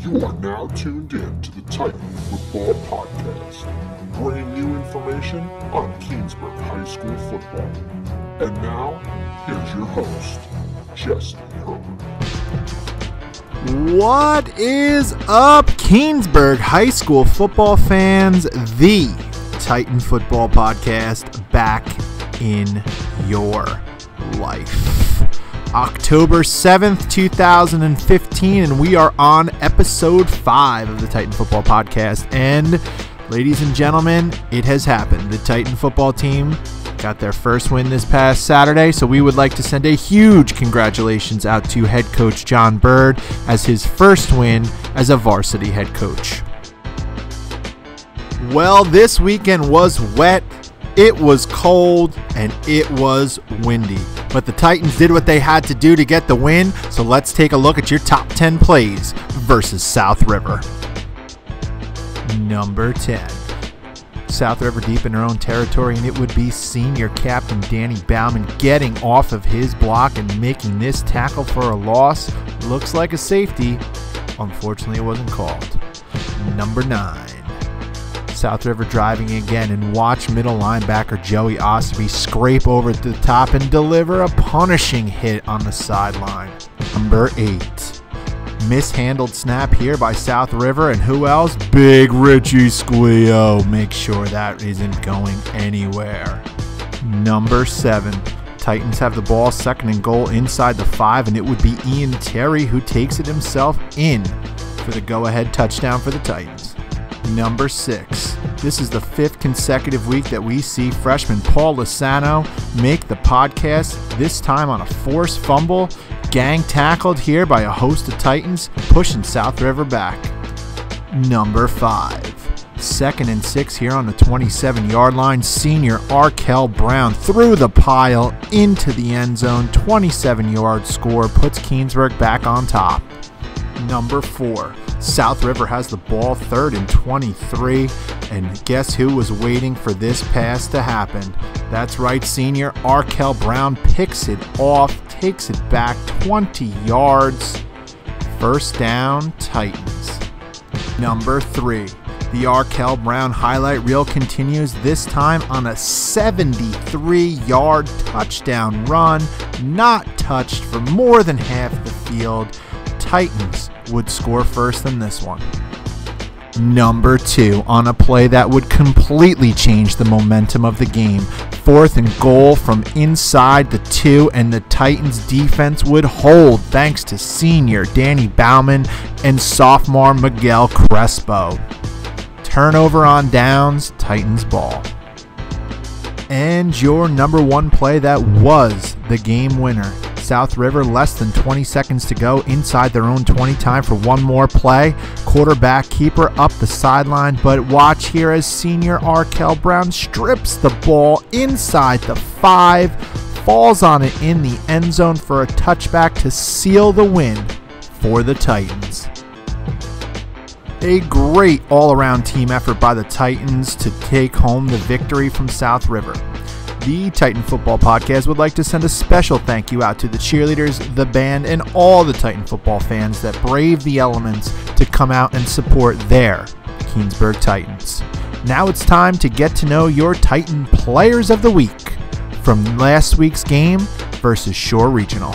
You are now tuned in to the Titan Football Podcast, bringing you information on Keansburg High School football. And now, here's your host, Jesse Herbert. What is up, Keansburg High School football fans? The Titan Football Podcast back in your life. October 7th, 2015, and we are on episode 5 of the Titan Football Podcast. And ladies and gentlemen, it has happened. The Titan football team got their first win this past Saturday, so we would like to send a huge congratulations out to head coach John Bird as his first win as a varsity head coach. Well, this weekend was wet, it was cold, and it was windy. But the Titans did what they had to do to get the win, so let's take a look at your top 10 plays versus South River. Number 10. South River deep in their own territory, and it would be senior captain Danny Bauman getting off of his block and making this tackle for a loss. Looks like a safety. Unfortunately, it wasn't called. Number 9. South River driving again, and watch middle linebacker Joey Osterby scrape over the top and deliver a punishing hit on the sideline. Number 8. Mishandled snap here by South River, and who else? Big Richie Squeo. Make sure that isn't going anywhere. Number 7. Titans have the ball, second and goal inside the 5, and it would be Ian Terry who takes it himself in for the go-ahead touchdown for the Titans. Number 6. This is the 5th consecutive week that we see freshman Paul Lozano make the podcast, this time on a forced fumble, gang tackled here by a host of Titans, pushing South River back. Number 5. 2nd and 6 here on the 27-yard line. Senior Arkell Brown through the pile into the end zone. 27-yard score puts Keansburg back on top. Number 4. South River has the ball, 3rd and 23, and guess who was waiting for this pass to happen? That's right, senior Arkell Brown picks it off, takes it back 20 yards. First down, Titans. Number 3. The Arkell Brown highlight reel continues, this time on a 73-yard touchdown run, not touched for more than half the field. Titans would score first in this one. Number 2, on a play that would completely change the momentum of the game. 4th and goal from inside the 2, and the Titans defense would hold thanks to senior Danny Bauman and sophomore Miguel Crespo. Turnover on downs, Titans ball. And your number 1 play that was the game winner. South River, less than 20 seconds to go inside their own 20, time for one more play. Quarterback keeper up the sideline, but watch here as senior Arkell Brown strips the ball inside the 5, falls on it in the end zone for a touchback to seal the win for the Titans. A great all-around team effort by the Titans to take home the victory from South River. The Titan Football Podcast would like to send a special thank you out to the cheerleaders, the band, and all the Titan football fans that brave the elements to come out and support their Keansburg Titans. Now it's time to get to know your Titan Players of the Week from last week's game versus Shore Regional.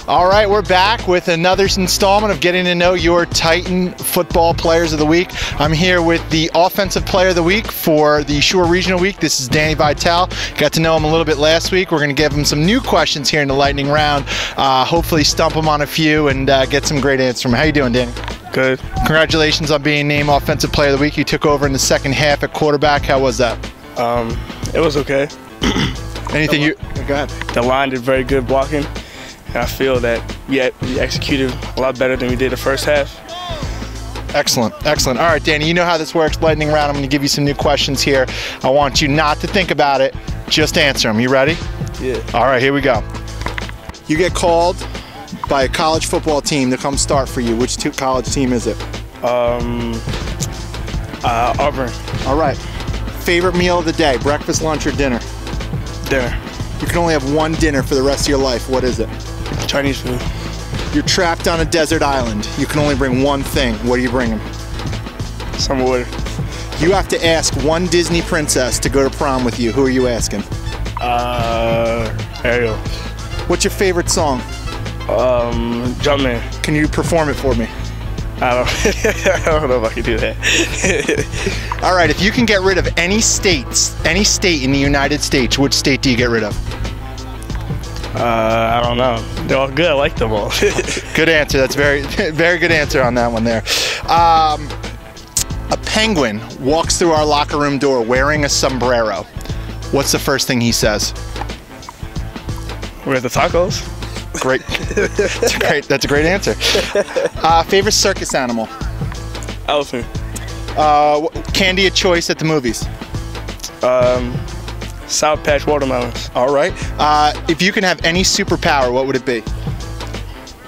All right, we're back with another installment of getting to know your Titan Football Players of the Week. I'm here with the Offensive Player of the Week for the Shore Regional Week. This is Danny Vitale. Got to know him a little bit last week. We're going to give him some new questions here in the lightning round. Hopefully stump him on a few and get some great answers from him. How you doing, Danny? Good. Congratulations on being named Offensive Player of the Week. You took over in the second half at quarterback. How was that? It was okay. Anything you... Go ahead. The line did very good blocking. I feel that we executed a lot better than we did the first half. Excellent, excellent. All right, Danny, you know how this works. Lightning round, I'm going to give you some new questions here. I want you not to think about it, just answer them. You ready? Yeah. All right, here we go. You get called by a college football team to come start for you. Which college team is it? Auburn. All right. Favorite meal of the day, breakfast, lunch, or dinner? Dinner. You can only have one dinner for the rest of your life. What is it? Chinese food. You're trapped on a desert island. You can only bring one thing. What are you bringing? Some water. You have to ask one Disney princess to go to prom with you. Who are you asking? Ariel. What's your favorite song? Jumpman. Can you perform it for me? I don't know if I can do that. All right, if you can get rid of any state in the United States, which state do you get rid of? I don't know. They're all good. I like them all. Good answer. That's very, very good answer on that one there. A penguin walks through our locker room door wearing a sombrero. What's the first thing he says? We're at the tacos. Great. That's a great answer. Favorite circus animal? Elephant. Candy of choice at the movies? Sour Patch watermelons. All right. If you can have any superpower, what would it be?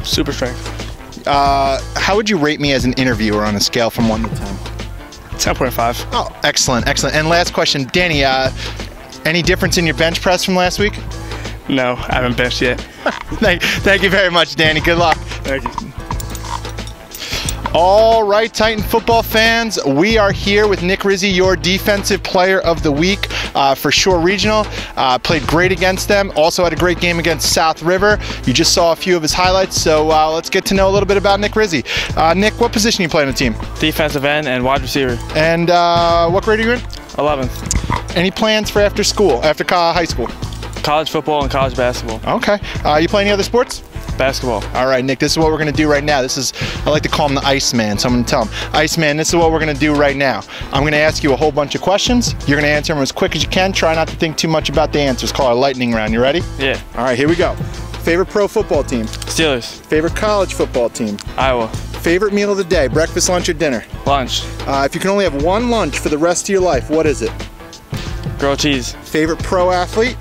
Super strength. How would you rate me as an interviewer on a scale from 1 to 10? 10.5. Oh, excellent, excellent. And last question, Danny, any difference in your bench press from last week? No, I haven't benched yet. Thank you very much, Danny. Good luck. Thank you. All right, Titan football fans, we are here with Nick Rizzy, your Defensive Player of the Week for Shore Regional. Played great against them. Also had a great game against South River. You just saw a few of his highlights, so let's get to know a little bit about Nick Rizzy. Nick, what position you play on the team? Defensive end and wide receiver. And what grade are you in? 11th. Any plans for after high school? College football and college basketball. Okay. You play any other sports? Basketball. All right, Nick, this is what we're going to do right now. I like to call him the Iceman, so I'm going to tell him, Iceman, this is what we're going to do right now. I'm going to ask you a whole bunch of questions. You're going to answer them as quick as you can. Try not to think too much about the answers. Call our lightning round. You ready? Yeah. All right, here we go. Favorite pro football team? Steelers. Favorite college football team? Iowa. Favorite meal of the day, breakfast, lunch, or dinner? Lunch. If you can only have one lunch for the rest of your life, what is it? Grilled cheese. Favorite pro athlete?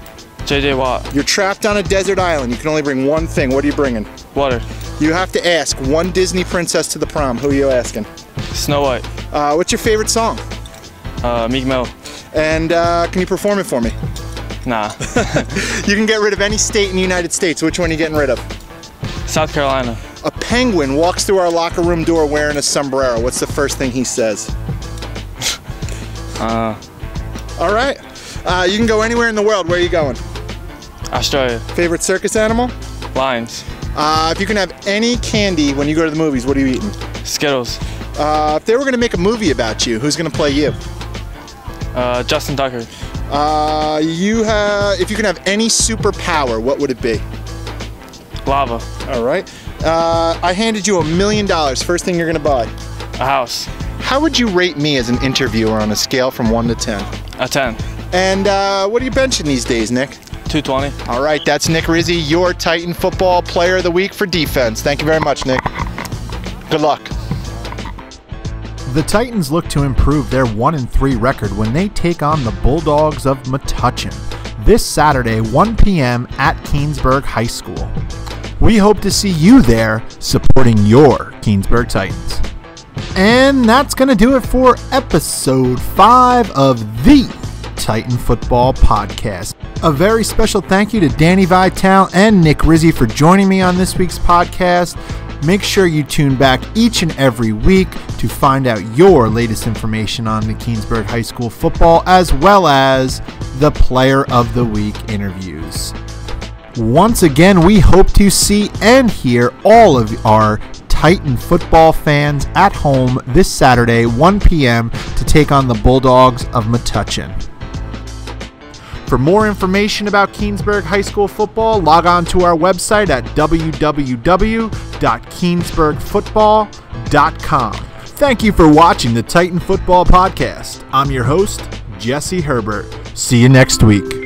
J.J. Watt. You're trapped on a desert island. You can only bring one thing. What are you bringing? Water. You have to ask one Disney princess to the prom. Who are you asking? Snow White. What's your favorite song? Meek Mill. And can you perform it for me? Nah. You can get rid of any state in the United States. Which one are you getting rid of? South Carolina. A penguin walks through our locker room door wearing a sombrero. What's the first thing he says? All right. You can go anywhere in the world. Where are you going? Australia. Favorite circus animal? Lions. If you can have any candy when you go to the movies, what are you eating? Skittles. If they were going to make a movie about you, who's going to play you? Justin Tucker. If you can have any superpower, what would it be? Lava. All right. I handed you $1 million. First thing you're going to buy? A house. How would you rate me as an interviewer on a scale from 1 to 10? A 10. And what are you benching these days, Nick? 220. All right, that's Nick Rizzy, your Titan Football Player of the Week for defense. Thank you very much, Nick. Good luck. The Titans look to improve their 1-3 record when they take on the Bulldogs of Metuchen this Saturday, 1 p.m. at Keansburg High School. We hope to see you there supporting your Keansburg Titans. And that's going to do it for episode 5 of the Titan Football Podcast. A very special thank you to Danny Vitale and Nick Rizzy for joining me on this week's podcast. Make sure you tune back each and every week to find out your latest information on the Keansburg High School football, as well as the Player of the Week interviews. Once again, we hope to see and hear all of our Titan football fans at home this Saturday, 1 p.m. to take on the Bulldogs of Metuchen. For more information about Keansburg High School football, log on to our website at www.keansburgfootball.com. Thank you for watching the Titan Football Podcast. I'm your host, Jesse Herbert. See you next week.